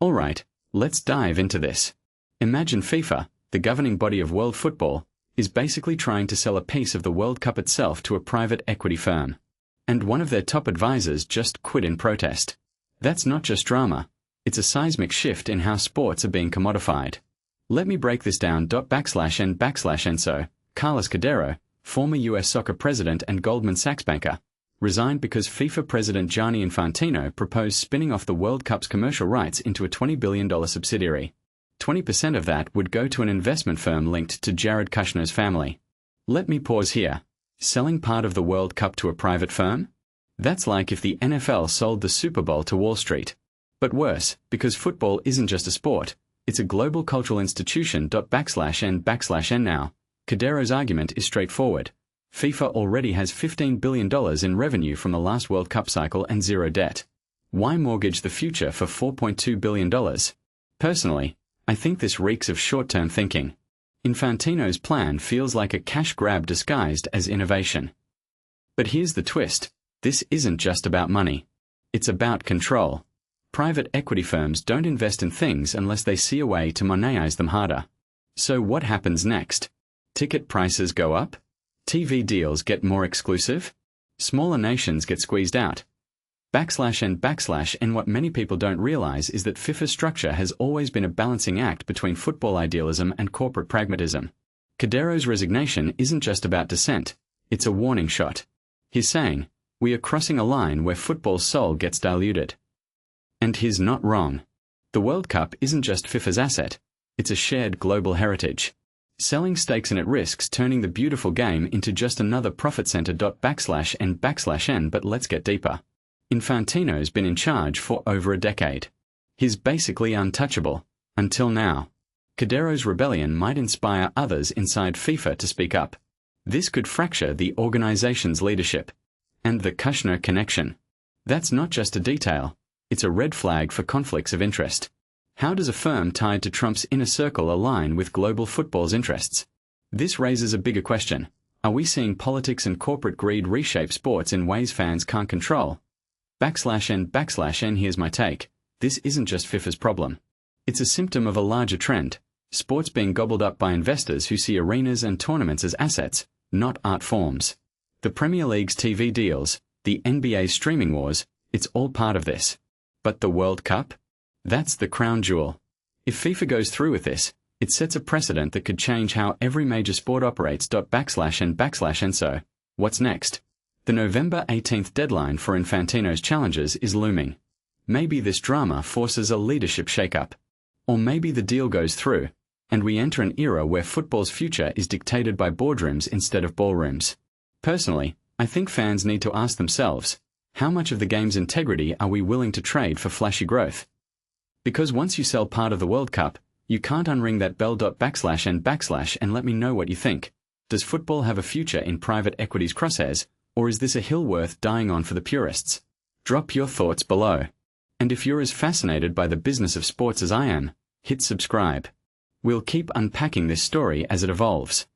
Alright, let's dive into this. Imagine FIFA, the governing body of world football, is basically trying to sell a piece of the World Cup itself to a private equity firm. And one of their top advisors just quit in protest. That's not just drama, it's a seismic shift in how sports are being commodified. Let me break this down. /n/and so, Carlos Cordeiro, former US soccer president and Goldman Sachs banker, resigned because FIFA president Gianni Infantino proposed spinning off the World Cup's commercial rights into a $20 billion subsidiary. 20% of that would go to an investment firm linked to Joshua Kushner's family. Let me pause here. Selling part of the World Cup to a private firm? That's like if the NFL sold the Super Bowl to Wall Street. But worse, because football isn't just a sport, it's a global cultural institution. /n/n now. Cordeiro's argument is straightforward. FIFA already has $15 billion in revenue from the last World Cup cycle and zero debt. Why mortgage the future for $4.2 billion? Personally, I think this reeks of short-term thinking. Infantino's plan feels like a cash grab disguised as innovation. But here's the twist. This isn't just about money. It's about control. Private equity firms don't invest in things unless they see a way to monetize them harder. So what happens next? Ticket prices go up? TV deals get more exclusive? Smaller nations get squeezed out? /n/n what many people don't realize is that FIFA's structure has always been a balancing act between football idealism and corporate pragmatism. Cordeiro's resignation isn't just about dissent, it's a warning shot. He's saying, we are crossing a line where football's soul gets diluted. And he's not wrong. The World Cup isn't just FIFA's asset, it's a shared global heritage. Selling stakes in it risks turning the beautiful game into just another profit center. /n/n but let's get deeper. Infantino's been in charge for over a decade. He's basically untouchable, until now. Cordeiro's rebellion might inspire others inside FIFA to speak up. This could fracture the organization's leadership. And the Kushner connection. That's not just a detail, it's a red flag for conflicts of interest. How does a firm tied to Trump's inner circle align with global football's interests? This raises a bigger question. Are we seeing politics and corporate greed reshape sports in ways fans can't control? /n/n here's my take. This isn't just FIFA's problem. It's a symptom of a larger trend. Sports being gobbled up by investors who see arenas and tournaments as assets, not art forms. The Premier League's TV deals, the NBA's streaming wars, it's all part of this. But the World Cup? That's the crown jewel. If FIFA goes through with this, it sets a precedent that could change how every major sport operates. /n/n so, what's next? The November 18th deadline for Infantino's challenges is looming. Maybe this drama forces a leadership shakeup. Or maybe the deal goes through, and we enter an era where football's future is dictated by boardrooms instead of ballrooms. Personally, I think fans need to ask themselves, how much of the game's integrity are we willing to trade for flashy growth? Because once you sell part of the World Cup, you can't unring that bell. /n/ and let me know what you think. Does football have a future in private equity's crosshairs, or is this a hill worth dying on for the purists? Drop your thoughts below. And if you're as fascinated by the business of sports as I am, hit subscribe. We'll keep unpacking this story as it evolves.